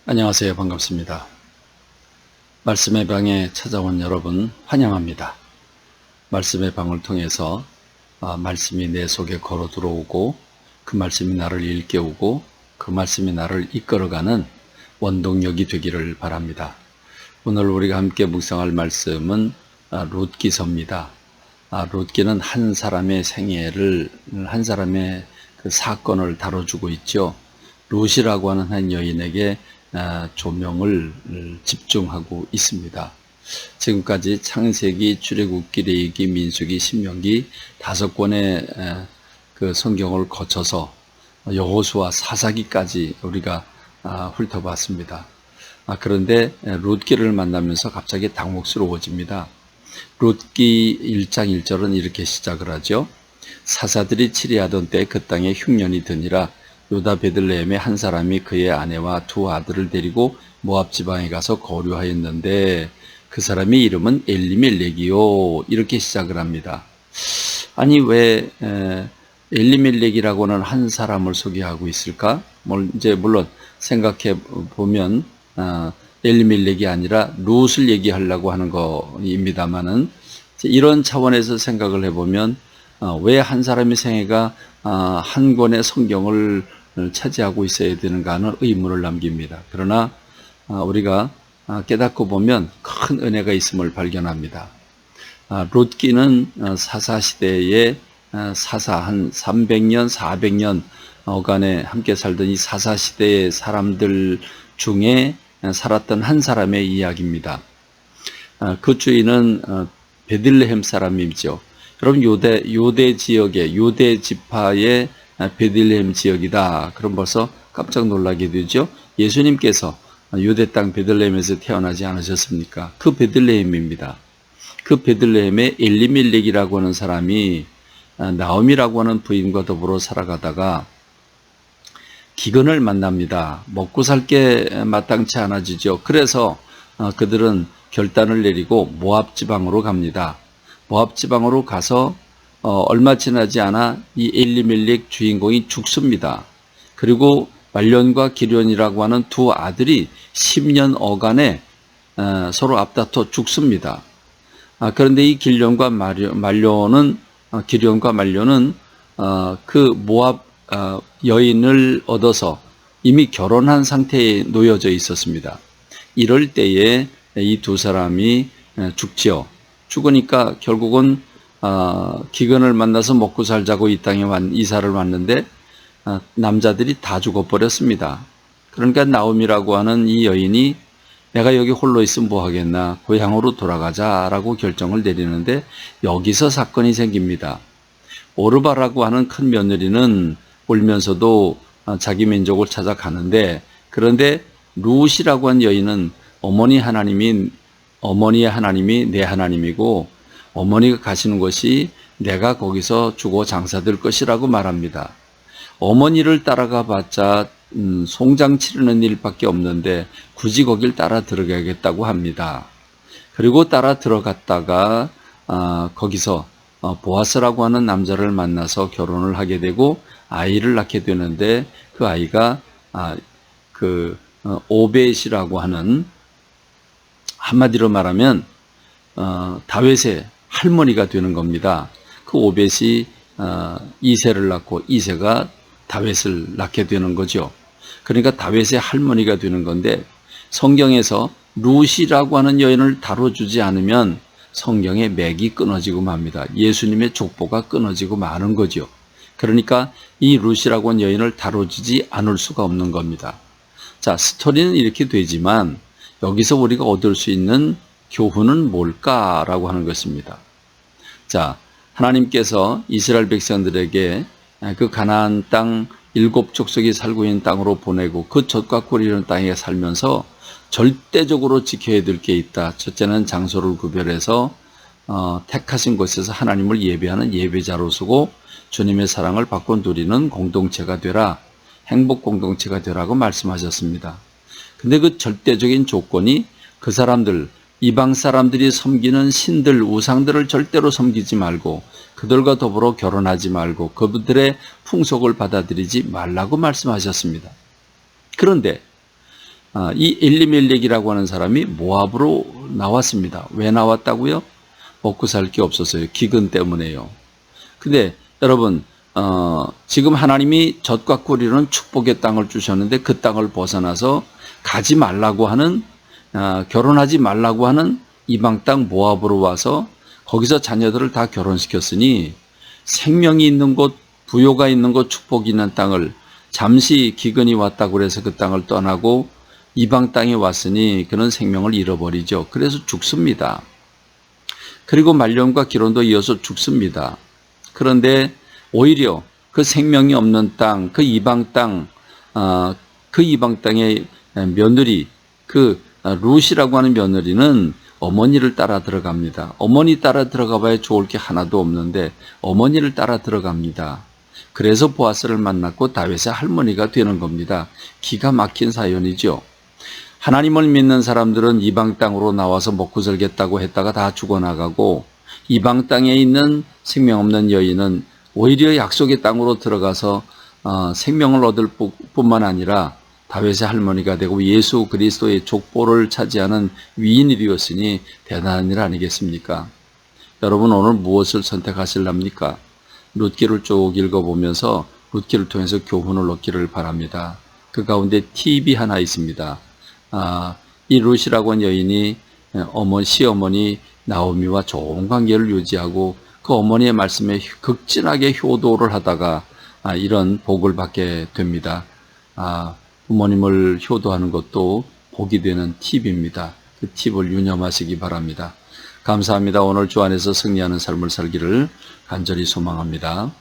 안녕하세요. 반갑습니다. 말씀의 방에 찾아온 여러분 환영합니다. 말씀의 방을 통해서 말씀이 내 속에 걸어 들어오고 그 말씀이 나를 일깨우고 그 말씀이 나를 이끌어가는 원동력이 되기를 바랍니다. 오늘 우리가 함께 묵상할 말씀은 룻기서입니다. 룻기는 한 사람의 생애를, 한 사람의 그 사건을 다뤄주고 있죠. 룻이라고 하는 한 여인에게 조명을 집중하고 있습니다. 지금까지 창세기, 출애굽기, 레위기, 민수기, 신명기 5권의 그 성경을 거쳐서 여호수아, 사사기까지 우리가 훑어봤습니다. 그런데 룻기를 만나면서 갑자기 당혹스러워집니다. 룻기 1장 1절은 이렇게 시작을 하죠. 사사들이 치리하던 때 그 땅에 흉년이 드니라. 유다 베들레헴의 한 사람이 그의 아내와 2 아들을 데리고 모압 지방에 가서 거류하였는데 그 사람의 이름은 엘리멜렉이요. 이렇게 시작을 합니다. 아니 왜 엘리멜렉이라고는 한 사람을 소개하고 있을까? 물론 생각해 보면 엘리멜렉이 아니라 룻을 얘기하려고 하는 거입니다만은 이런 차원에서 생각을 해보면 왜 한 사람의 생애가 한 권의 성경을 차지하고 있어야 되는가 하는 의문을 남깁니다. 그러나 우리가 깨닫고 보면 큰 은혜가 있음을 발견합니다. 룻기는 사사시대에 사사 한 300년, 400년 어간에 함께 살던 이 사사시대의 사람들 중에 살았던 한 사람의 이야기입니다. 그 주인은 베들레헴 사람이죠. 여러분 요대 지역의 요대 지파의 베들레헴 지역이다. 그럼 벌써 깜짝 놀라게 되죠. 예수님께서 요대 땅 베들레헴에서 태어나지 않으셨습니까? 그 베들레헴입니다. 그 베들레헴에 엘리멜렉이라고 하는 사람이 나오미라고 하는 부인과 더불어 살아가다가 기근을 만납니다. 먹고 살 게 마땅치 않아지죠. 그래서 그들은 결단을 내리고 모압 지방으로 갑니다. 모압 지방으로 가서 얼마 지나지 않아 이 엘리멜렉 주인공이 죽습니다. 그리고 말론과 기련이라고 하는 2 아들이 10년 어간에 서로 앞다퉈 죽습니다. 그런데 이 기련과 말론은 그 모압 여인을 얻어서 이미 결혼한 상태에 놓여져 있었습니다. 이럴 때에 이 2 사람이 죽지요. 죽으니까 결국은 기근을 만나서 먹고 살자고 이 땅에 이사를 왔는데 남자들이 다 죽어버렸습니다. 그러니까 나오미라고 하는 이 여인이 내가 여기 홀로 있으면 뭐 하겠나, 고향으로 돌아가자라고 결정을 내리는데 여기서 사건이 생깁니다. 오르바라고 하는 큰 며느리는 울면서도 자기 민족을 찾아가는데, 그런데 룻이라고 한 여인은 어머니의 하나님이 내 하나님이고 어머니가 가시는 것이 내가 거기서 죽어 장사될 것이라고 말합니다. 어머니를 따라가 봤자 송장 치르는 일밖에 없는데 굳이 거길 따라 들어가겠다고 합니다. 그리고 따라 들어갔다가 거기서 보아스라고 하는 남자를 만나서 결혼을 하게 되고 아이를 낳게 되는데 그 아이가 오벳이라고 하는, 한마디로 말하면 다윗의 할머니가 되는 겁니다. 그 오벳이 이새를 낳고 이새가 다윗을 낳게 되는 거죠. 그러니까 다윗의 할머니가 되는 건데, 성경에서 룻이라고 하는 여인을 다뤄주지 않으면 성경의 맥이 끊어지고 맙니다. 예수님의 족보가 끊어지고 마는 거죠. 그러니까 이 룻이라고 하는 여인을 다뤄주지 않을 수가 없는 겁니다. 자, 스토리는 이렇게 되지만 여기서 우리가 얻을 수 있는 교훈은 뭘까라고 하는 것입니다. 자, 하나님께서 이스라엘 백성들에게 그 가나안 땅 7 족속이 살고 있는 땅으로 보내고 그 젖과 꿀이 흐르는 땅에 살면서 절대적으로 지켜야 될 게 있다. 첫째는 장소를 구별해서 택하신 곳에서 하나님을 예배하는 예배자로 서고 주님의 사랑을 받고 누리는 공동체가 되라, 행복 공동체가 되라고 말씀하셨습니다. 근데 그 절대적인 조건이 그 사람들, 이방 사람들이 섬기는 신들, 우상들을 절대로 섬기지 말고 그들과 더불어 결혼하지 말고 그들의 풍속을 받아들이지 말라고 말씀하셨습니다. 그런데 이 엘리멜렉이라고 하는 사람이 모압으로 나왔습니다. 왜 나왔다고요? 먹고 살 게 없었어요. 기근 때문에요. 근데 여러분, 지금 하나님이 젖과 꿀이는 축복의 땅을 주셨는데 그 땅을 벗어나서 가지 말라고 하는, 결혼하지 말라고 하는 이방 땅 모압으로 와서 거기서 자녀들을 다 결혼시켰으니 생명이 있는 곳, 부요가 있는 곳, 축복이 있는 땅을 잠시 기근이 왔다고 해서 그 땅을 떠나고 이방 땅에 왔으니 그는 생명을 잃어버리죠. 그래서 죽습니다. 그리고 말년과 기론도 이어서 죽습니다. 그런데 오히려 그 생명이 없는 땅, 그 이방 땅, 그 이방 땅의 며느리, 그 룻이라고 하는 며느리는 어머니를 따라 들어갑니다. 어머니 따라 들어가 봐야 좋을 게 하나도 없는데 어머니를 따라 들어갑니다. 그래서 보아스를 만났고 다윗의 할머니가 되는 겁니다. 기가 막힌 사연이죠. 하나님을 믿는 사람들은 이방 땅으로 나와서 먹고 살겠다고 했다가 다 죽어나가고, 이방 땅에 있는 생명 없는 여인은 오히려 약속의 땅으로 들어가서 생명을 얻을 뿐만 아니라 다윗의 할머니가 되고 예수 그리스도의 족보를 차지하는 위인이 되었으니 대단한 일 아니겠습니까? 여러분 오늘 무엇을 선택하실랍니까? 룻기를 쭉 읽어보면서 룻기를 통해서 교훈을 얻기를 바랍니다. 그 가운데 팁이 하나 있습니다. 이 룻이라고 하는 여인이 시어머니 나오미와 좋은 관계를 유지하고 그 어머니의 말씀에 극진하게 효도를 하다가 이런 복을 받게 됩니다. 부모님을 효도하는 것도 복이 되는 팁입니다. 그 팁을 유념하시기 바랍니다. 감사합니다. 오늘 주 안에서 승리하는 삶을 살기를 간절히 소망합니다.